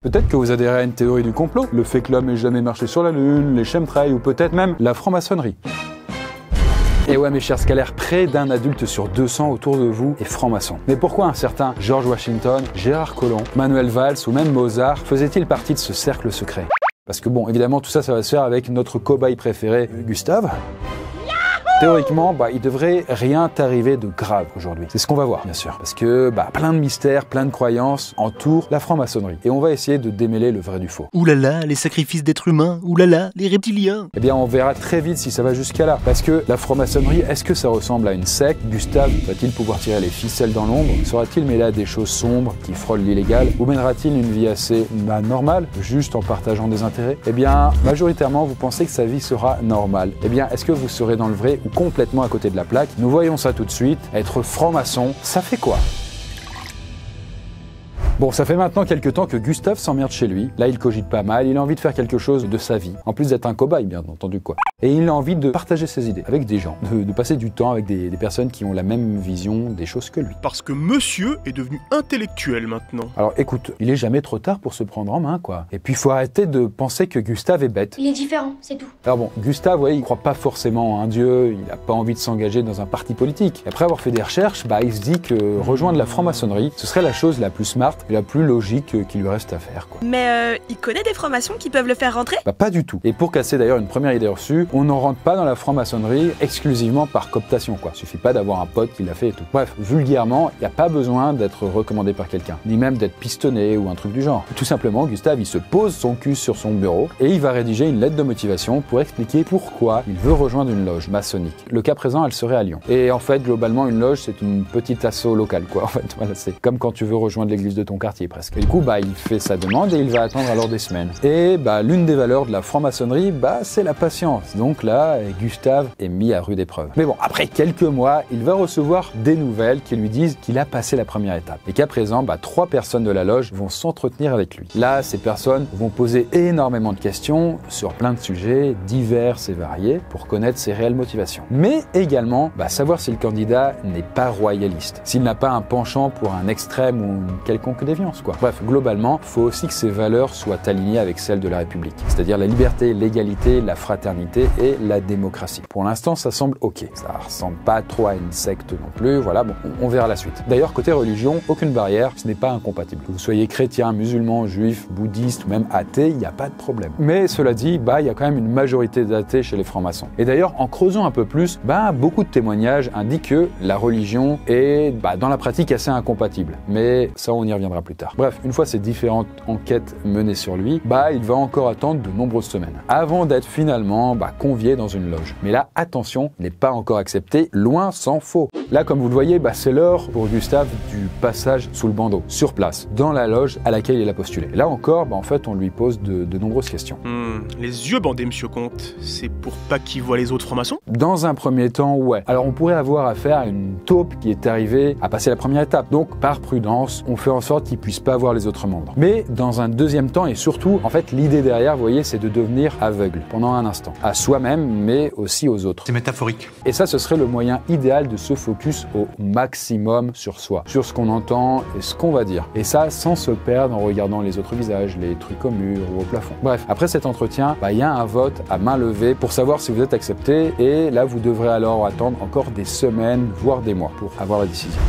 Peut-être que vous adhérez à une théorie du complot, le fait que l'homme ait jamais marché sur la Lune, les chemtrails ou peut-être même la franc-maçonnerie. Et ouais mes chers scalaires, près d'un adulte sur 200 autour de vous est franc-maçon. Mais pourquoi un certain George Washington, Gérard Collomb, Manuel Valls ou même Mozart faisaient-ils partie de ce cercle secret? Parce que bon, évidemment tout ça va se faire avec notre cobaye préféré, Gustave. Théoriquement, il devrait rien t'arriver de grave aujourd'hui. C'est ce qu'on va voir, bien sûr. Parce que plein de mystères, plein de croyances entourent la franc-maçonnerie. Et on va essayer de démêler le vrai du faux. Ouh là là, les sacrifices d'êtres humains. Ouh là là, les reptiliens. Eh bien, on verra très vite si ça va jusqu'à là. Parce que la franc-maçonnerie, est-ce que ça ressemble à une secte? Gustave va-t-il pouvoir tirer les ficelles dans l'ombre? Sera-t-il mêlé à des choses sombres qui frôlent l'illégal? Ou mènera-t-il une vie assez normale, juste en partageant des intérêts? Eh bien, majoritairement, vous pensez que sa vie sera normale. Eh bien, est-ce que vous serez dans le vrai ou complètement à côté de la plaque? Nous voyons ça tout de suite. Être franc-maçon, ça fait quoi? Bon, ça fait maintenant quelques temps que Gustave s'emmerde chez lui. Là, il cogite pas mal, il a envie de faire quelque chose de sa vie. En plus d'être un cobaye, bien entendu, quoi. Et il a envie de partager ses idées avec des gens, de passer du temps avec des personnes qui ont la même vision des choses que lui. Parce que monsieur est devenu intellectuel maintenant. Alors écoute, il est jamais trop tard pour se prendre en main, quoi. Et puis il faut arrêter de penser que Gustave est bête. Il est différent, c'est tout. Alors bon, Gustave, il croit pas forcément en un dieu, il a pas envie de s'engager dans un parti politique. Après avoir fait des recherches, il se dit que rejoindre la franc-maçonnerie, ce serait la chose la plus smart et la plus logique qu'il lui reste à faire, quoi. Mais il connaît des francs-maçons qui peuvent le faire rentrer? Pas du tout. Et pour casser d'ailleurs une première idée reçue, on n'en rentre pas dans la franc-maçonnerie exclusivement par cooptation, quoi. Suffit pas d'avoir un pote qui l'a fait et tout. Bref, vulgairement, il n'y a pas besoin d'être recommandé par quelqu'un, ni même d'être pistonné ou un truc du genre. Tout simplement, Gustave, il se pose son cul sur son bureau et il va rédiger une lettre de motivation pour expliquer pourquoi il veut rejoindre une loge maçonnique. Le cas présent, elle serait à Lyon. Et en fait, globalement, une loge, c'est une petite asso locale, quoi. En fait, voilà, c'est comme quand tu veux rejoindre l'église de ton quartier, presque. Et du coup, il fait sa demande et il va attendre alors des semaines. Et l'une des valeurs de la franc-maçonnerie, c'est la patience. Donc là, Gustave est mis à rude épreuve. Mais bon, après quelques mois, il va recevoir des nouvelles qui lui disent qu'il a passé la première étape. Et qu'à présent, 3 personnes de la loge vont s'entretenir avec lui. Là, ces personnes vont poser énormément de questions sur plein de sujets divers et variés pour connaître ses réelles motivations. Mais également, savoir si le candidat n'est pas royaliste, s'il n'a pas un penchant pour un extrême ou une quelconque déviance, quoi. Bref, globalement, il faut aussi que ses valeurs soient alignées avec celles de la République, c'est-à-dire la liberté, l'égalité, la fraternité et la démocratie. Pour l'instant, ça semble ok. Ça ressemble pas trop à une secte non plus, voilà, bon, on verra la suite. D'ailleurs, côté religion, aucune barrière, ce n'est pas incompatible. Que vous soyez chrétien, musulman, juif, bouddhiste ou même athée, il n'y a pas de problème. Mais cela dit, il y a quand même une majorité d'athées chez les francs-maçons. Et d'ailleurs, en creusant un peu plus, beaucoup de témoignages indiquent que la religion est, dans la pratique, assez incompatible. Mais ça, on y reviendra plus tard. Bref, une fois ces différentes enquêtes menées sur lui, il va encore attendre de nombreuses semaines avant d'être finalement convié dans une loge. Mais là, attention, il n'est pas encore accepté, loin s'en faut. Là, comme vous le voyez, c'est l'heure pour Gustave du passage sous le bandeau, sur place, dans la loge à laquelle il a postulé. Là encore, en fait, on lui pose de nombreuses questions. Les yeux bandés, monsieur Comte, c'est pour pas qu'il voit les autres francs-maçons? Dans un premier temps, ouais. Alors, on pourrait avoir affaire à une taupe qui est arrivée à passer la première étape. Donc, par prudence, on fait en sorte qu'il puisse pas voir les autres membres. Mais dans un deuxième temps, et surtout, en fait, l'idée derrière, vous voyez, c'est de devenir aveugle pendant un instant. À soi-même, mais aussi aux autres. C'est métaphorique. Et ça, ce serait le moyen idéal de se focus au maximum sur soi, sur ce qu'on entend et ce qu'on va dire. Et ça, sans se perdre en regardant les autres visages, les trucs au mur ou au plafond. Bref, après cet entretien, il y a un vote à main levée pour savoir si vous êtes accepté. Et là, vous devrez alors attendre encore des semaines, voire des mois pour avoir la décision.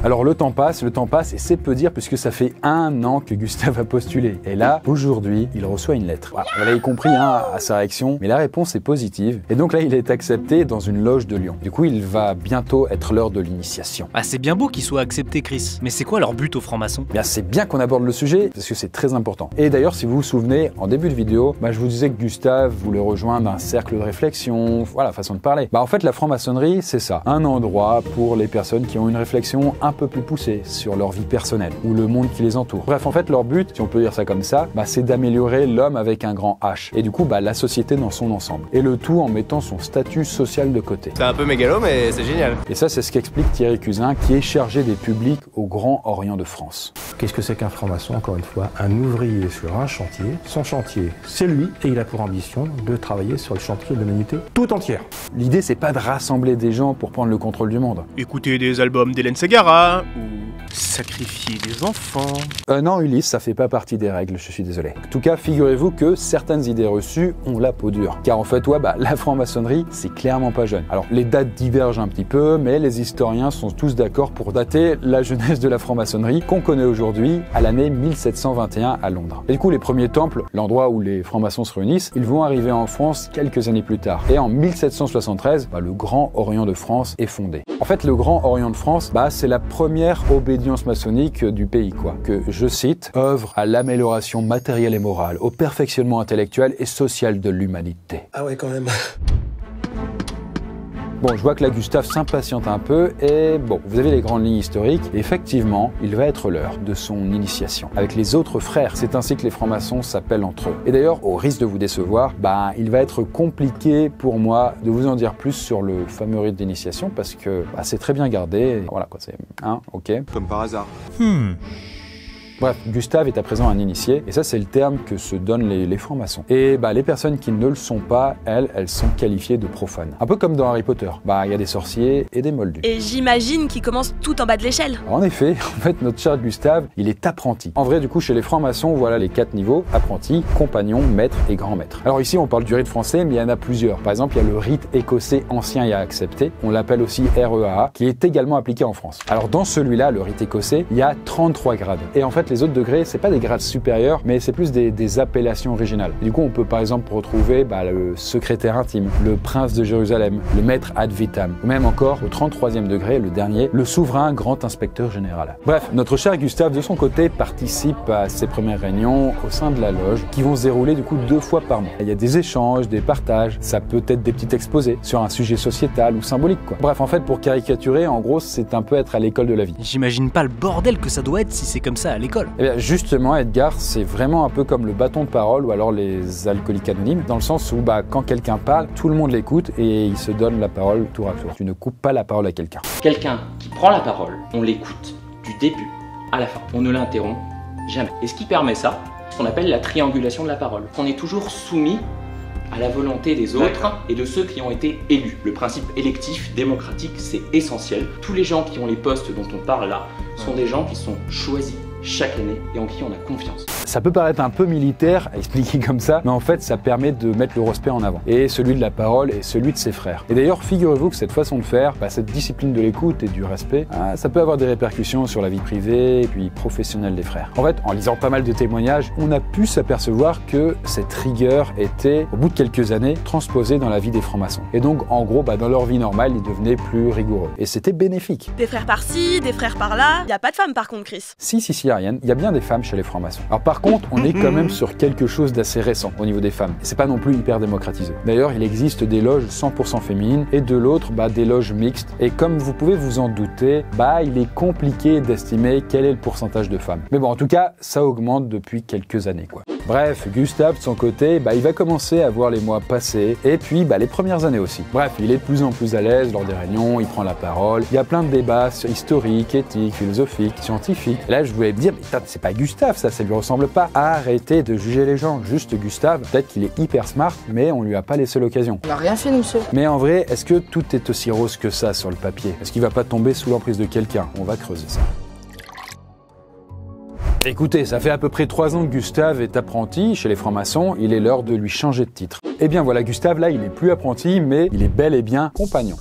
Alors le temps passe et c'est peu dire puisque ça fait 1 an que Gustave a postulé. Et là, aujourd'hui, il reçoit une lettre. Voilà, vous l'avez compris à sa réaction, mais la réponse est positive. Et donc là, il est accepté dans une loge de Lyon. Du coup, il va bientôt être l'heure de l'initiation. C'est bien beau qu'il soit accepté, Chris. Mais c'est quoi leur but aux francs-maçons? C'est bien qu'on aborde le sujet parce que c'est très important. Et d'ailleurs, si vous vous souvenez, en début de vidéo, je vous disais que Gustave voulait rejoindre un cercle de réflexion, voilà, façon de parler. En fait, la franc-maçonnerie, c'est ça. Un endroit pour les personnes qui ont une réflexion un peu plus poussée sur leur vie personnelle ou le monde qui les entoure. Bref, en fait, leur but, si on peut dire ça comme ça, c'est d'améliorer l'homme avec un grand H. Et du coup, la société dans son ensemble. Et le tout en mettant son statut social de côté. C'est un peu mégalo, mais c'est génial. Et ça, c'est ce qu'explique Thierry Cusin, qui est chargé des publics au Grand Orient de France. Qu'est-ce que c'est qu'un franc-maçon? Encore une fois, un ouvrier sur un chantier. Son chantier, c'est lui, et il a pour ambition de travailler sur le chantier de l'humanité tout entière. L'idée, c'est pas de rassembler des gens pour prendre le contrôle du monde. Écouter des albums d'Hélène Ségara, ou Sacrifier des enfants. Non, Ulysse, ça fait pas partie des règles, je suis désolé. En tout cas, figurez-vous que certaines idées reçues ont la peau dure. Car en fait, la franc-maçonnerie, c'est clairement pas jeune. Alors, les dates divergent un petit peu, mais les historiens sont tous d'accord pour dater la jeunesse de la franc-maçonnerie qu'on connaît aujourd'hui à l'année 1721 à Londres. Et du coup, les premiers temples, l'endroit où les francs-maçons se réunissent, ils vont arriver en France quelques années plus tard. Et en 1773, le Grand Orient de France est fondé. En fait, le Grand Orient de France, c'est la première obédience maçonnique du pays, que, je cite, œuvre à l'amélioration matérielle et morale, au perfectionnement intellectuel et social de l'humanité. Ah ouais, quand même. Bon, je vois que là, Gustave s'impatiente un peu et bon, vous avez les grandes lignes historiques. Et effectivement, il va être l'heure de son initiation avec les autres frères. C'est ainsi que les francs-maçons s'appellent entre eux. Et d'ailleurs, au risque de vous décevoir, il va être compliqué pour moi de vous en dire plus sur le fameux rite d'initiation parce que c'est très bien gardé. Voilà quoi, c'est ok. Comme par hasard. Bref, Gustave est à présent un initié, et ça c'est le terme que se donnent les francs-maçons. Et les personnes qui ne le sont pas, elles sont qualifiées de profanes. Un peu comme dans Harry Potter, il y a des sorciers et des moldus. Et j'imagine qu'ils commencent tout en bas de l'échelle. En effet, notre cher Gustave, il est apprenti. En vrai, du coup, chez les francs-maçons, voilà les 4 niveaux, apprenti, compagnon, maître et grand maître. Alors ici, on parle du rite français, mais il y en a plusieurs. Par exemple, il y a le rite écossais ancien et à accepter, on l'appelle aussi REAA, qui est également appliqué en France. Alors dans celui-là, le rite écossais, il y a 33 grades. Et en fait, les autres degrés, c'est pas des grades supérieurs, mais c'est plus des appellations régionales. Et du coup, on peut par exemple retrouver le secrétaire intime, le prince de Jérusalem, le maître ad vitam, ou même encore au 33e degré, le dernier, le souverain grand inspecteur général. Bref, notre cher Gustave, de son côté, participe à ses premières réunions au sein de la loge, qui vont se dérouler du coup 2 fois par mois. Il y a des échanges, des partages, ça peut être des petits exposés sur un sujet sociétal ou symbolique, quoi. Bref, en fait, pour caricaturer, en gros, c'est un peu être à l'école de la vie. J'imagine pas le bordel que ça doit être si c'est comme ça à l'école. Eh bien, justement, Edgar, c'est vraiment un peu comme le bâton de parole ou alors les alcooliques anonymes, dans le sens où quand quelqu'un parle, tout le monde l'écoute et il se donne la parole tour à tour. Tu ne coupes pas la parole à quelqu'un. Quelqu'un qui prend la parole, on l'écoute du début à la fin. On ne l'interrompt jamais. Et ce qui permet ça, ce qu'on appelle la triangulation de la parole. On est toujours soumis à la volonté des autres et de ceux qui ont été élus. Le principe électif, démocratique, c'est essentiel. Tous les gens qui ont les postes dont on parle là sont des gens qui sont choisis chaque année et en qui on a confiance. Ça peut paraître un peu militaire à expliquer comme ça, mais en fait ça permet de mettre le respect en avant, et celui de la parole et celui de ses frères. Et d'ailleurs, figurez-vous que cette façon de faire, cette discipline de l'écoute et du respect, ça peut avoir des répercussions sur la vie privée et puis professionnelle des frères. En fait, en lisant pas mal de témoignages, on a pu s'apercevoir que cette rigueur était, au bout de quelques années, transposée dans la vie des francs-maçons. Et donc, en gros, dans leur vie normale, ils devenaient plus rigoureux. Et c'était bénéfique. Des frères par-ci, des frères par-là. Y a pas de femmes par contre, Chris. Si, Ariane, il y a bien des femmes chez les francs-maçons. Alors par contre, on est quand même sur quelque chose d'assez récent au niveau des femmes. C'est pas non plus hyper démocratisé. D'ailleurs, il existe des loges 100% féminines et de l'autre, des loges mixtes. Et comme vous pouvez vous en douter, il est compliqué d'estimer quel est le pourcentage de femmes. Mais bon, en tout cas, ça augmente depuis quelques années, quoi. Bref, Gustave, de son côté, il va commencer à voir les mois passer et puis les premières années aussi. Bref, il est de plus en plus à l'aise lors des réunions, il prend la parole. Il y a plein de débats historiques, éthiques, philosophiques, scientifiques. Et là, je voulais me dire, mais c'est pas Gustave, ça lui ressemble pas. Arrêtez de juger les gens. Juste Gustave, peut-être qu'il est hyper smart, mais on lui a pas laissé l'occasion. On n'a rien fait, monsieur. Mais en vrai, est-ce que tout est aussi rose que ça sur le papier? Est-ce qu'il va pas tomber sous l'emprise de quelqu'un? On va creuser ça. Écoutez, ça fait à peu près 3 ans que Gustave est apprenti chez les francs-maçons, il est l'heure de lui changer de titre. Eh bien voilà, Gustave là, il est plus apprenti, mais il est bel et bien compagnon.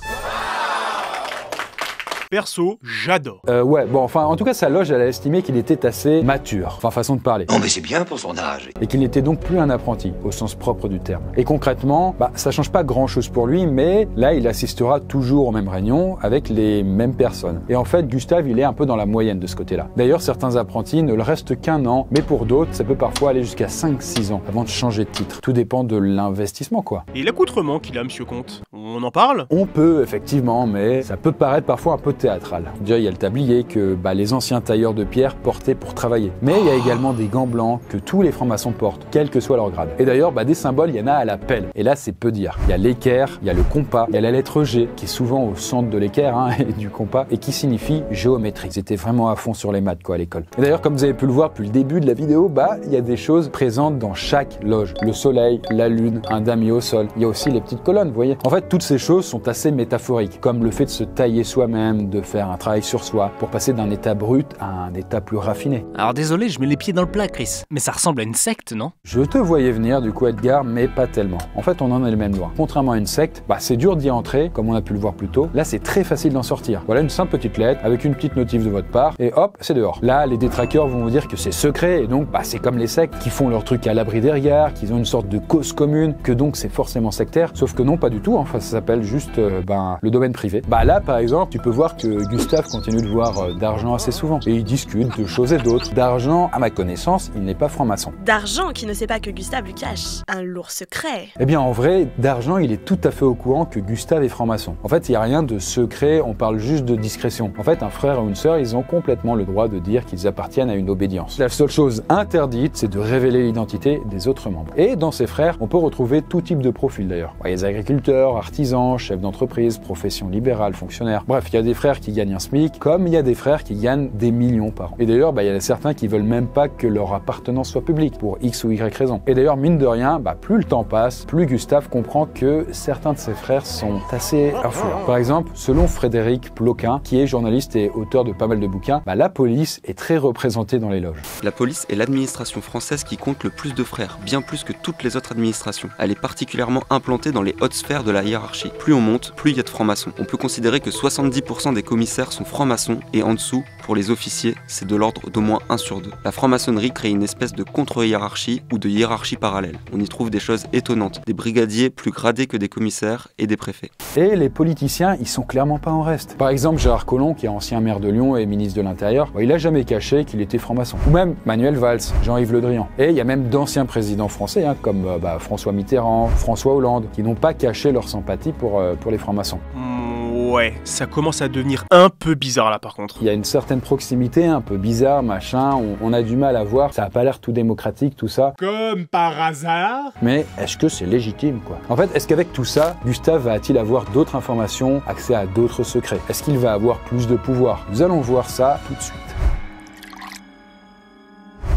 Perso, j'adore. En tout cas, sa loge, elle a estimé qu'il était assez mature, façon de parler. Non mais c'est bien pour son âge. Et qu'il n'était donc plus un apprenti, au sens propre du terme. Et concrètement, ça change pas grand-chose pour lui, mais là, il assistera toujours aux mêmes réunions avec les mêmes personnes. Et en fait, Gustave, il est un peu dans la moyenne de ce côté-là. D'ailleurs, certains apprentis ne le restent qu'1 an, mais pour d'autres, ça peut parfois aller jusqu'à 5-6 ans avant de changer de titre. Tout dépend de l'investissement, quoi. Et l'accoutrement qu'il a, monsieur Comte, on en parle? On peut, effectivement, mais ça peut paraître parfois un peu théâtral. Déjà, il y a le tablier que les anciens tailleurs de pierre portaient pour travailler. Mais il y a également des gants blancs que tous les francs-maçons portent, quel que soit leur grade. Et d'ailleurs, des symboles, il y en a à la pelle. Et là, c'est peu dire. Il y a l'équerre, il y a le compas, il y a la lettre G, qui est souvent au centre de l'équerre et du compas, et qui signifie géométrie. Ils étaient vraiment à fond sur les maths, à l'école. Et d'ailleurs, comme vous avez pu le voir depuis le début de la vidéo, il y a des choses présentes dans chaque loge. Le soleil, la lune, un damier au sol. Il y a aussi les petites colonnes, vous voyez. En fait, toutes ces choses sont assez métaphoriques, comme le fait de se tailler soi-même, de faire un travail sur soi pour passer d'un état brut à un état plus raffiné. Alors désolé, je mets les pieds dans le plat, Chris. Mais ça ressemble à une secte, non? Je te voyais venir du coup Edgar, mais pas tellement. En fait, on en a les mêmes lois. Contrairement à une secte, c'est dur d'y entrer, comme on a pu le voir plus tôt. Là, c'est très facile d'en sortir. Voilà une simple petite lettre avec une petite notif de votre part, et hop, c'est dehors. Là, les détraqueurs vont vous dire que c'est secret, et donc c'est comme les sectes qui font leur truc à l'abri des regards, qu'ils ont une sorte de cause commune, que donc c'est forcément sectaire. Sauf que non, pas du tout. Enfin, ça s'appelle juste le domaine privé. Là, par exemple, tu peux voir que Gustave continue de voir d'argent assez souvent, et il discute de choses et d'autres. D'argent, à ma connaissance, il n'est pas franc-maçon. D'argent qui ne sait pas que Gustave lui cache un lourd secret. Eh bien, en vrai, d'argent, il est tout à fait au courant que Gustave est franc-maçon. En fait, il n'y a rien de secret, on parle juste de discrétion. En fait, un frère ou une sœur, ils ont complètement le droit de dire qu'ils appartiennent à une obédience. La seule chose interdite, c'est de révéler l'identité des autres membres. Et dans ces frères, on peut retrouver tout type de profil d'ailleurs. Il y a des agriculteurs, artisans, chefs d'entreprise, professions libérales, fonctionnaires. Bref, il y a des frères qui gagnent un SMIC, comme il y a des frères qui gagnent des millions par an. Et d'ailleurs, il y en a certains qui veulent même pas que leur appartenance soit publique, pour X ou Y raison. Et d'ailleurs, mine de rien, plus le temps passe, plus Gustave comprend que certains de ses frères sont assez influents. Par exemple, selon Frédéric Ploquin, qui est journaliste et auteur de pas mal de bouquins, la police est très représentée dans les loges. La police est l'administration française qui compte le plus de frères, bien plus que toutes les autres administrations. Elle est particulièrement implantée dans les hautes sphères de la hiérarchie. Plus on monte, plus il y a de francs-maçons. On peut considérer que 70% des commissaires sont francs-maçons, et en dessous, pour les officiers, c'est de l'ordre d'au moins 1 sur 2. La franc-maçonnerie crée une espèce de contre-hiérarchie ou de hiérarchie parallèle. On y trouve des choses étonnantes, des brigadiers plus gradés que des commissaires et des préfets. Et les politiciens, ils sont clairement pas en reste. Par exemple, Gérard Collomb, qui est ancien maire de Lyon et ministre de l'Intérieur, il a jamais caché qu'il était franc-maçon. Ou même Manuel Valls, Jean-Yves Le Drian. Et il y a même d'anciens présidents français, comme François Mitterrand, François Hollande, qui n'ont pas caché leur sympathie pour les francs-maçons. Ouais, ça commence à devenir un peu bizarre là par contre. Il y a une certaine proximité, un peu bizarre, machin, on a du mal à voir, ça a pas l'air tout démocratique, tout ça. Comme par hasard. Mais est-ce que c'est légitime, quoi? En fait, est-ce qu'avec tout ça, Gustave va-t-il avoir d'autres informations, accès à d'autres secrets? Est-ce qu'il va avoir plus de pouvoir? Nous allons voir ça tout de suite.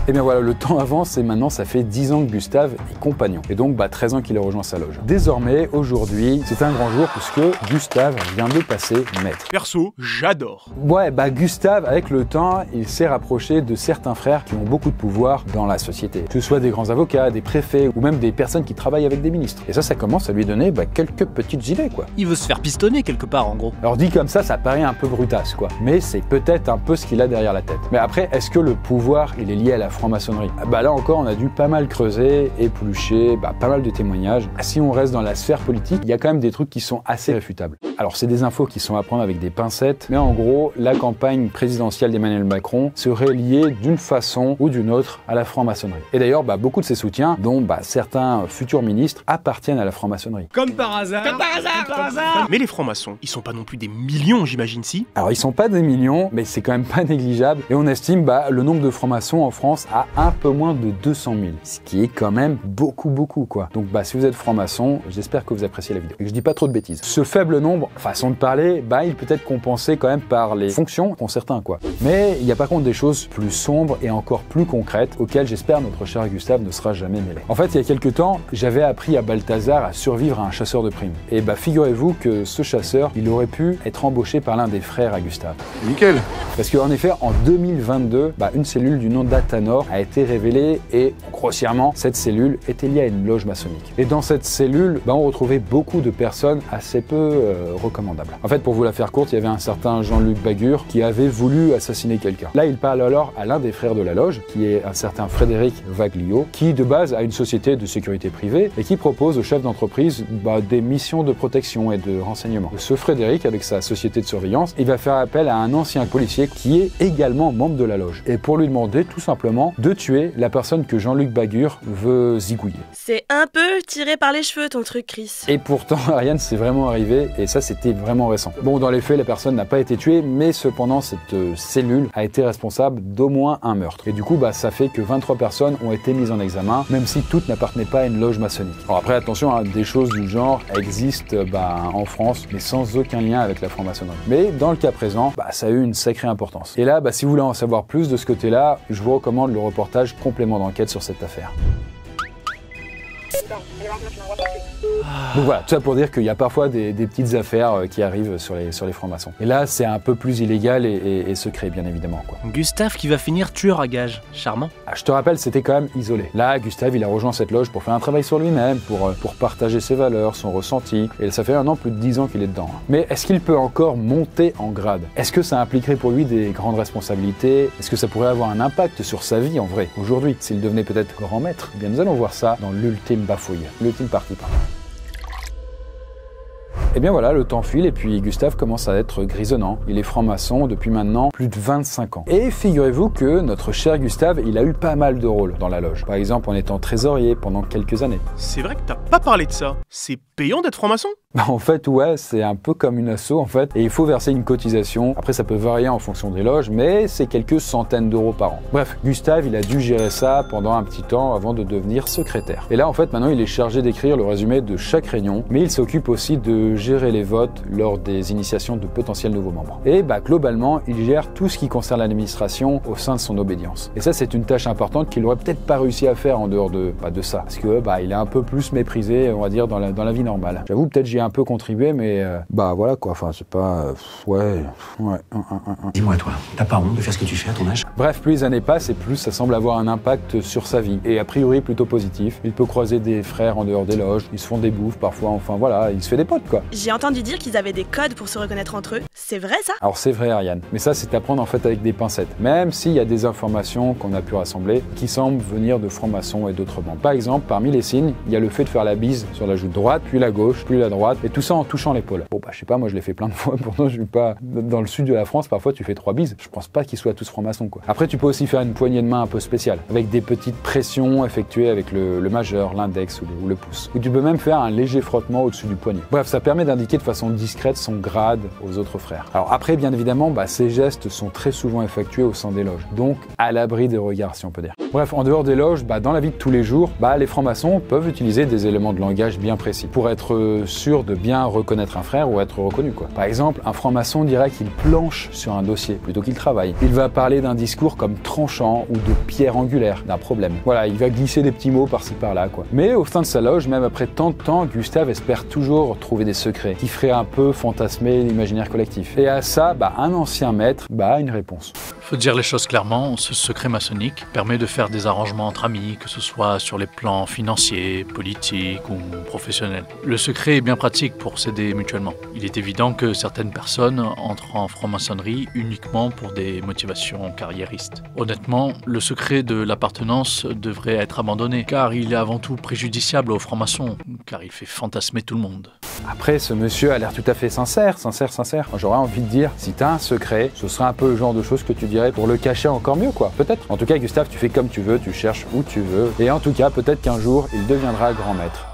Et bien voilà, le temps avance et maintenant ça fait 10 ans que Gustave est compagnon. Et donc 13 ans qu'il a rejoint sa loge. Désormais, aujourd'hui, c'est un grand jour puisque Gustave vient de passer maître. Perso, j'adore. Ouais, Gustave, avec le temps, il s'est rapproché de certains frères qui ont beaucoup de pouvoir dans la société. Que ce soit des grands avocats, des préfets ou même des personnes qui travaillent avec des ministres. Et ça commence à lui donner quelques petites idées, quoi. Il veut se faire pistonner quelque part, en gros. Alors dit comme ça paraît un peu brutasse, quoi. Mais c'est peut-être un peu ce qu'il a derrière la tête. Mais après, est-ce que le pouvoir, il est lié à la franc-maçonnerie? Là encore, on a dû pas mal creuser, éplucher, pas mal de témoignages. Si on reste dans la sphère politique, il y a quand même des trucs qui sont assez réfutables. Alors c'est des infos qui sont à prendre avec des pincettes, mais en gros, la campagne présidentielle d'Emmanuel Macron serait liée d'une façon ou d'une autre à la franc-maçonnerie. Et d'ailleurs, beaucoup de ses soutiens, dont certains futurs ministres, appartiennent à la franc-maçonnerie. Comme par hasard. Comme par hasard. Comme par hasard. Mais les francs-maçons, ils sont pas non plus des millions, j'imagine, si? Alors ils sont pas des millions, mais c'est quand même pas négligeable. Et on estime le nombre de francs-maçons en France à un peu moins de 200 000, ce qui est quand même beaucoup, quoi. Donc si vous êtes franc-maçon, j'espère que vous appréciez la vidéo et que je dis pas trop de bêtises. Ce faible nombre, façon de parler, il peut être compensé quand même par les fonctions qu'ont certains, quoi. Mais il y a par contre des choses plus sombres et encore plus concrètes auxquelles j'espère notre cher Gustave ne sera jamais mêlé. En fait, il y a quelques temps, j'avais appris à Balthazar à survivre à un chasseur de primes. Et figurez-vous que ce chasseur, il aurait pu être embauché par l'un des frères à Gustave. Nickel. Parce qu'en effet, en 2022, une cellule du nom d'Athanor a été révélée et, grossièrement, cette cellule était liée à une loge maçonnique. Et dans cette cellule, on retrouvait beaucoup de personnes assez peu recommandables. En fait, pour vous la faire courte, il y avait un certain Jean-Luc Bagur qui avait voulu assassiner quelqu'un. Là, il parle alors à l'un des frères de la loge, qui est un certain Frédéric Vaglio, qui de base a une société de sécurité privée et qui propose aux chefs d'entreprise des missions de protection et de renseignement. Ce Frédéric, avec sa société de surveillance, il va faire appel à un ancien policier qui est également membre de la loge. Et pour lui demander tout simplement de tuer la personne que Jean-Luc Bagur veut zigouiller. C'est un peu tiré par les cheveux ton truc, Chris. Et pourtant, rien ne s'est vraiment arrivé et ça c'était vraiment récent. Dans les faits, la personne n'a pas été tuée, mais cependant cette cellule a été responsable d'au moins un meurtre. Et du coup, ça fait que 23 personnes ont été mises en examen, même si toutes n'appartenaient pas à une loge maçonnique. Alors après, attention, des choses du genre existent en France, mais sans aucun lien avec la franc-maçonnerie. Mais dans le cas présent, ça a eu une sacrée importance. Et là, si vous voulez en savoir plus de ce côté-là, je vous recommande le reportage Complément d'enquête sur cette affaire. Donc voilà, tout ça pour dire qu'il y a parfois des petites affaires qui arrivent sur les francs-maçons. Et là, c'est un peu plus illégal et secret, bien évidemment, quoi. Gustave qui va finir tueur à gages. Charmant. Ah, je te rappelle, c'était quand même isolé. Là, Gustave, il a rejoint cette loge pour faire un travail sur lui-même, pour partager ses valeurs, son ressenti. Et ça fait plus de 10 ans qu'il est dedans. Mais est-ce qu'il peut encore monter en grade? Est-ce que ça impliquerait pour lui des grandes responsabilités? Est-ce que ça pourrait avoir un impact sur sa vie en vrai, aujourd'hui, s'il devenait peut-être grand maître? Eh bien, nous allons voir ça dans l'ultime bafouille, l'ultime partie, pardon. Et bien voilà, le temps file et puis Gustave commence à être grisonnant. Il est franc-maçon depuis maintenant plus de 25 ans. Et figurez-vous que notre cher Gustave, il a eu pas mal de rôles dans la loge. Par exemple, en étant trésorier pendant quelques années. C'est vrai que t'as pas parlé de ça. C'est payant d'être franc-maçon? Bah en fait, ouais, c'est un peu comme une asso en fait. Et il faut verser une cotisation. Après, ça peut varier en fonction des loges, mais c'est quelques centaines d'euros par an. Bref, Gustave, il a dû gérer ça pendant un petit temps avant de devenir secrétaire. Et là, en fait, maintenant, il est chargé d'écrire le résumé de chaque réunion, mais il s'occupe aussi de gérer les votes lors des initiations de potentiels nouveaux membres. Et bah globalement, il gère tout ce qui concerne l'administration au sein de son obédience. Et ça, c'est une tâche importante qu'il aurait peut-être pas réussi à faire en dehors de ça. Parce que il est un peu plus méprisé, on va dire, dans la vie normale. J'avoue, peut-être j'y ai un peu contribué, mais voilà quoi, enfin c'est pas... ouais. Dis-moi toi, t'as pas honte de faire ce que tu fais à ton âge? Bref, plus les années passent et plus ça semble avoir un impact sur sa vie. Et a priori plutôt positif. Il peut croiser des frères en dehors des loges, ils se font des bouffes parfois, enfin voilà, il se fait des potes quoi. J'ai entendu dire qu'ils avaient des codes pour se reconnaître entre eux. C'est vrai ça? Alors c'est vrai Ariane, mais ça c'est à prendre en fait avec des pincettes. Même s'il y a des informations qu'on a pu rassembler qui semblent venir de francs-maçons et d'autres bandes. Par exemple, parmi les signes, il y a le fait de faire la bise sur la joue droite, puis la gauche, puis la droite, et tout ça en touchant l'épaule. Bon je sais pas, moi je l'ai fait plein de fois, pourtant je suis pas... Dans le sud de la France, parfois tu fais 3 bises. Je pense pas qu'ils soient tous francs-maçons quoi. Après tu peux aussi faire une poignée de main un peu spéciale, avec des petites pressions effectuées avec le majeur, l'index ou le pouce. Ou tu peux même faire un léger frottement au-dessus du poignet. Bref, ça permet d'indiquer de façon discrète son grade aux autres frères. Alors après, bien évidemment, ces gestes sont très souvent effectués au sein des loges, donc à l'abri des regards si on peut dire. Bref, en dehors des loges, dans la vie de tous les jours, les francs-maçons peuvent utiliser des éléments de langage bien précis pour être sûr de bien reconnaître un frère ou être reconnu quoi. Par exemple, un franc-maçon dirait qu'il planche sur un dossier plutôt qu'il travaille. Il va parler d'un discours comme tranchant ou de pierre angulaire, d'un problème. Voilà, il va glisser des petits mots par-ci par-là quoi. Mais au sein de sa loge, même après tant de temps, Gustave espère toujours trouver des secrets qui feraient un peu fantasmer l'imaginaire collectif. Et à ça, un ancien maître a une réponse. Faut dire les choses clairement, ce secret maçonnique permet de faire des arrangements entre amis, que ce soit sur les plans financiers, politiques ou professionnels. Le secret est bien pratique pour s'aider mutuellement. Il est évident que certaines personnes entrent en franc-maçonnerie uniquement pour des motivations carriéristes. Honnêtement, le secret de l'appartenance devrait être abandonné, car il est avant tout préjudiciable aux francs-maçons, car il fait fantasmer tout le monde. Après, ce monsieur a l'air tout à fait sincère. J'aurais envie de dire, si t'as un secret, ce serait un peu le genre de choses que tu dirais pour le cacher encore mieux, quoi. Peut-être. En tout cas, Gustave, tu fais comme tu veux, tu cherches où tu veux. Et en tout cas, peut-être qu'un jour, il deviendra grand maître.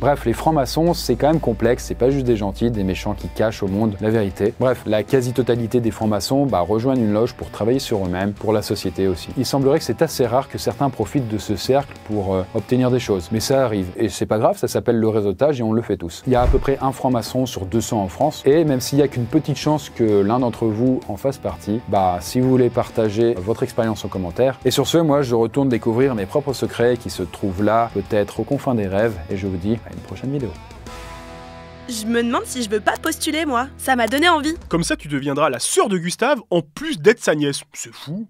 Bref, les francs-maçons, c'est quand même complexe, c'est pas juste des gentils, des méchants qui cachent au monde la vérité. Bref, la quasi-totalité des francs-maçons rejoignent une loge pour travailler sur eux-mêmes, pour la société aussi. Il semblerait que c'est assez rare que certains profitent de ce cercle pour obtenir des choses, mais ça arrive. Et c'est pas grave, ça s'appelle le réseautage et on le fait tous. Il y a à peu près un franc-maçon sur 200 en France, et même s'il y a qu'une petite chance que l'un d'entre vous en fasse partie, si vous voulez partager votre expérience en commentaire. Et sur ce, moi je retourne découvrir mes propres secrets qui se trouvent là, peut-être aux confins des rêves, et je vous dis à une prochaine vidéo. Je me demande si je veux pas postuler moi, ça m'a donné envie. Comme ça tu deviendras la sœur de Gustave en plus d'être sa nièce. C'est fou.